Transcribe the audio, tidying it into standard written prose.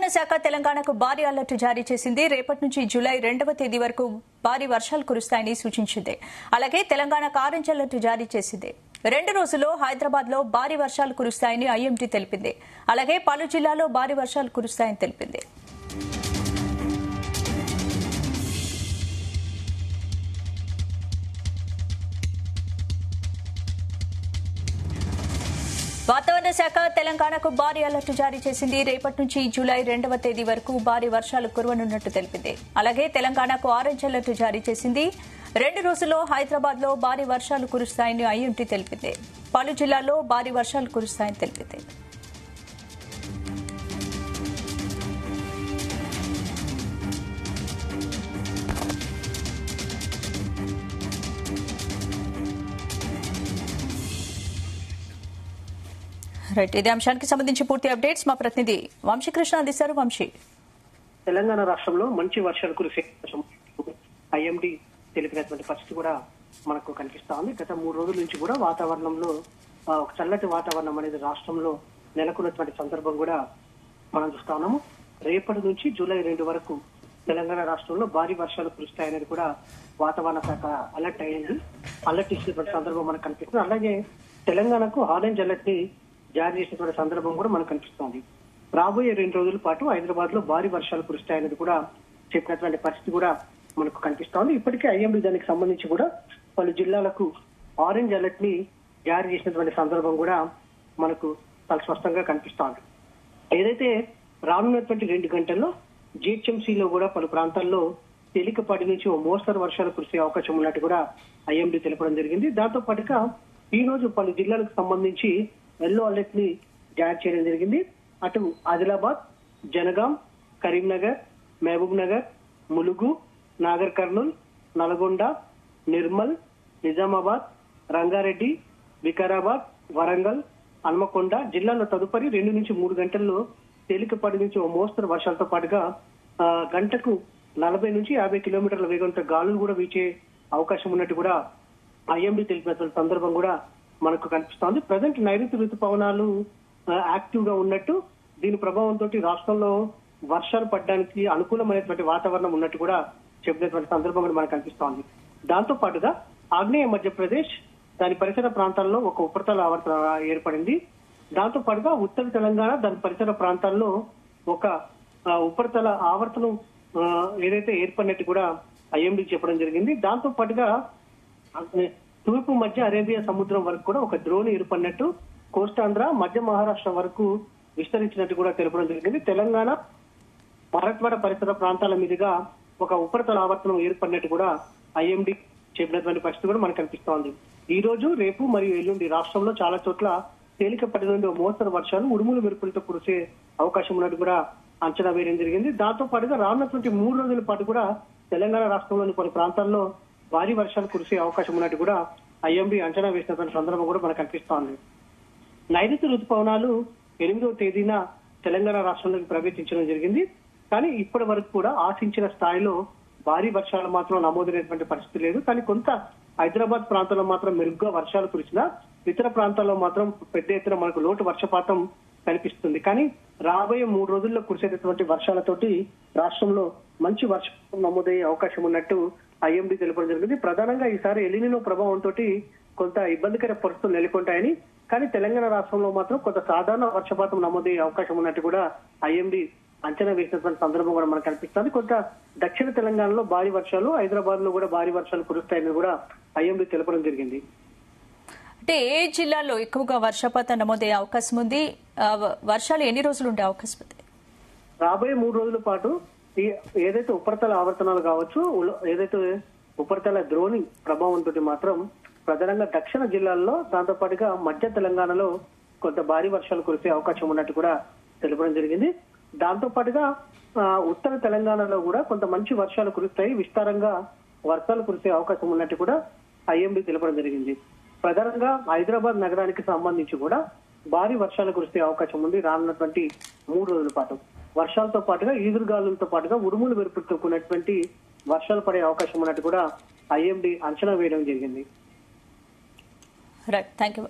వాతావరణ శాఖ తెలంగాణకు భారీ అలర్ట్ జారీ చేసింది. రేపటి నుంచి జూలై 2వ తేదీ వరకు భారీ వర్షాలు కురుస్తాయని సూచించింది. అలాగే తెలంగాణకు ఆరెంజ్ అలర్ట్ జారీ చేసింది. 2 రోజుల్లో హైదరాబాద్ లో భారీ వర్షాలు కురుస్తాయని ఐఎండీ తెలిపింది. అలాగే పలు జిల్లాల్లో భారీ వర్షాలు కురుస్తాయని తెలిపింది. వాతావరణ శాఖ తెలంగాణకు భారీ అలర్ట్ జారీ చేసింది. రేపటి నుంచి జూలై 2వ తేదీ వరకు భారీ వర్షాలు కురవనున్నట్టు తెలిపింది. అలాగే తెలంగాణకు ఆరెంజ్ అలర్ట్ జారీ చేసింది. 2 రోజుల్లో హైదరాబాద్ లో భారీ వర్షాలు కురుస్తాయని ఐఎండీ తెలిపింది. పలు జిల్లాల్లో భారీ వర్షాలు కురుస్తాయని తెలిపింది. రైట్, ఇదే అంశానికి సంబంధించి పూర్తి అప్డేట్స్ మా ప్రతినిధి వంశీకృష్ణ అందిస్తారు. వంశీ, తెలంగాణ రాష్ట్రంలో మంచి వర్షాలు కురిసే ఐఎండీ తెలిపినటువంటి పరిస్థితి కూడా మనకు కనిపిస్తా ఉంది. గత 3 రోజుల నుంచి కూడా వాతావరణంలో ఒక చల్లటి వాతావరణం అనేది రాష్ట్రంలో నెలకొన్నటువంటి సందర్భం కూడా మనం చూస్తా ఉన్నాము. రేపటి నుంచి జూలై 2 వరకు తెలంగాణ రాష్ట్రంలో భారీ వర్షాలు కురుస్తాయనేది కూడా వాతావరణ శాఖ అలర్ట్ అయ్యింది. అలర్ట్ ఇచ్చినటువంటి సందర్భం మనకు కనిపిస్తుంది. అలాగే తెలంగాణకు ఆరెంజ్ అలర్ట్ ని జారీ చేసినటువంటి సందర్భం కూడా మనకు కనిపిస్తోంది. రాబోయే 2 రోజుల పాటు హైదరాబాద్ లో భారీ వర్షాలు కురుస్తాయనేది కూడా చెప్పినటువంటి పరిస్థితి కూడా మనకు కనిపిస్తోంది. ఇప్పటికే ఐఎండీ దానికి సంబంధించి కూడా పలు జిల్లాలకు ఆరెంజ్ అలర్ట్ ని జారీ చేసినటువంటి సందర్భం కూడా మనకు చాలా స్పష్టంగా కనిపిస్తోంది. ఏదైతే రానున్నటువంటి 2 గంటల్లో జీహెచ్ఎంసీలో కూడా పలు ప్రాంతాల్లో తేలికపాటి నుంచి ఓ మోస్తరు వర్షాలు కురిసే అవకాశం ఉన్నట్టు కూడా ఐఎండీ తెలపడం జరిగింది. దాంతో పాటుగా ఈ రోజు పలు జిల్లాలకు సంబంధించి ఎల్లో అలర్ట్ ని జారీ చేయడం జరిగింది. అటు ఆదిలాబాద్, జనగాం, కరీంనగర్, మహబూబ్ నగర్, ములుగు, నాగర్ కర్నూల్, నల్గొండ, నిర్మల్, నిజామాబాద్, రంగారెడ్డి, వికారాబాద్, వరంగల్, హన్మకొండ జిల్లాలో తదుపరి 2 నుంచి 3 గంటల్లో తేలికపాటి నుంచి ఓ మోస్తరు వర్షాలతో పాటుగా గంటకు 40 నుంచి 50 కిలోమీటర్ల వేగంతో గాలులు కూడా వీచే అవకాశం ఉన్నట్టు కూడా ఐఎండీ తెలిపినటువంటి సందర్భం కూడా మనకు కనిపిస్తోంది. ప్రజెంట్ నైరుతి ఋతుపవనాలు యాక్టివ్ గా ఉన్నట్టు, దీని ప్రభావంతో రాష్ట్రంలో వర్షాలు పడడానికి అనుకూలమైనటువంటి వాతావరణం ఉన్నట్టు కూడా చెప్పినటువంటి సందర్భం కూడా మనకు కనిపిస్తోంది. దాంతో పాటుగా ఆగ్నేయ మధ్యప్రదేశ్ దాని పరిసర ప్రాంతాల్లో ఒక ఉపరితల ఆవర్తన ఏర్పడింది. దాంతో పాటుగా ఉత్తర తెలంగాణ దాని పరిసర ప్రాంతాల్లో ఒక ఉపరితల ఆవర్తనం ఏదైతే ఏర్పడినట్టు కూడా ఐఎండీ చెప్పడం జరిగింది. దాంతో పాటుగా తూర్పు మధ్య అరేబియా సముద్రం వరకు కూడా ఒక ద్రోణి ఏర్పడినట్టు, కోస్తాంధ్ర మధ్య మహారాష్ట్ర వరకు విస్తరించినట్టు కూడా తెలపడం జరిగింది. తెలంగాణ మరాఠ్వాడ పరిసర ప్రాంతాల మీదుగా ఒక ఉపరితల ఆవర్తనం ఏర్పడినట్టు కూడా ఐఎండీ చెప్పినటువంటి పరిస్థితి కూడా మనకు కనిపిస్తోంది. ఈ రోజు, రేపు మరియు ఎల్లుండి రాష్ట్రంలో చాలా చోట్ల తేలికపాటి నుండి మోస్తరు వర్షాలు ఉరుములు మెరుపులతో కురిసే అవకాశం ఉన్నట్టు కూడా అంచనా వేయడం జరిగింది. దాంతో పాటుగా రానున్నటువంటి 3 రోజుల పాటు కూడా తెలంగాణ రాష్ట్రంలోని కొన్ని ప్రాంతాల్లో భారీ వర్షాలు కురిసే అవకాశం ఉన్నట్టు కూడా ఐఎండీ అంచనా వేసినటువంటి సందర్భం కూడా మనకు కనిపిస్తోంది. నైరుతి ఋతుపవనాలు 8వ తేదీన తెలంగాణ రాష్ట్రంలోకి ప్రవేశించడం జరిగింది. కానీ ఇప్పటి వరకు కూడా ఆశించిన స్థాయిలో భారీ వర్షాలు మాత్రం నమోదైనటువంటి పరిస్థితి లేదు. కానీ కొంత హైదరాబాద్ ప్రాంతంలో మాత్రం మెరుగ్గా వర్షాలు కురిసినా ఇతర ప్రాంతాల్లో మాత్రం పెద్ద ఎత్తున మనకు లోటు వర్షపాతం కనిపిస్తుంది. కానీ రాబోయే 3 రోజుల్లో కురిసేటటువంటి వర్షాలతోటి రాష్ట్రంలో మంచి వర్షపాతం నమోదయ్యే అవకాశం ఉన్నట్టు ఐఎండీ తెలపడం జరిగింది. ప్రధానంగా ఈసారి ఎలినినో ప్రభావంతో కొంత ఇబ్బందికర పరిస్థితులు నెలకొంటాయని, కానీ తెలంగాణ రాష్ట్రంలో మాత్రం కొంత సాధారణ వర్షపాతం నమోదయ్యే అవకాశం ఉన్నట్టు కూడా ఐఎండీ అంచనా వేసినటువంటి సందర్భం కూడా మనకు కనిపిస్తుంది. కొంత దక్షిణ తెలంగాణలో భారీ వర్షాలు, హైదరాబాద్ లో కూడా భారీ వర్షాలు కురుస్తాయని కూడా ఐఎండీ తెలపడం జరిగింది. అంటే ఏ జిల్లాలో ఎక్కువగా వర్షపాతం నమోదయ్యే అవకాశం ఉంది? వర్షాలు ఎన్ని రోజులు ఉండే అవకాశం ఉంది? రాబోయే 3 రోజుల పాటు ఏదైతే ఉపరితల ఆవర్తనాలు కావచ్చు, ఏదైతే ఉపరితల ద్రోణి ప్రభావంతో మాత్రం ప్రధానంగా దక్షిణ జిల్లాల్లో, దాంతో పాటుగా మధ్య తెలంగాణలో కొంత భారీ వర్షాలు కురిసే అవకాశం ఉన్నట్టు కూడా తెలపడం జరిగింది. దాంతో పాటుగా ఉత్తర తెలంగాణలో కూడా కొంత మంచి వర్షాలు కురుస్తాయి, విస్తారంగా వర్షాలు కురిసే అవకాశం ఉన్నట్టు కూడా ఐఎండీ తెలపడం జరిగింది. ప్రధానంగా హైదరాబాద్ నగరానికి సంబంధించి కూడా భారీ వర్షాలు కురిసే అవకాశం ఉంది రానున్నటువంటి 3 రోజుల పాటు. వర్షాలతో పాటుగా ఈదురుగాలులతో పాటుగా ఉరుములు మెరుపులతో కూడినటువంటి వర్షాలు పడే అవకాశం ఉన్నట్టు కూడా ఐఎండీ అంచనా వేయడం జరిగింది. Right, thank you.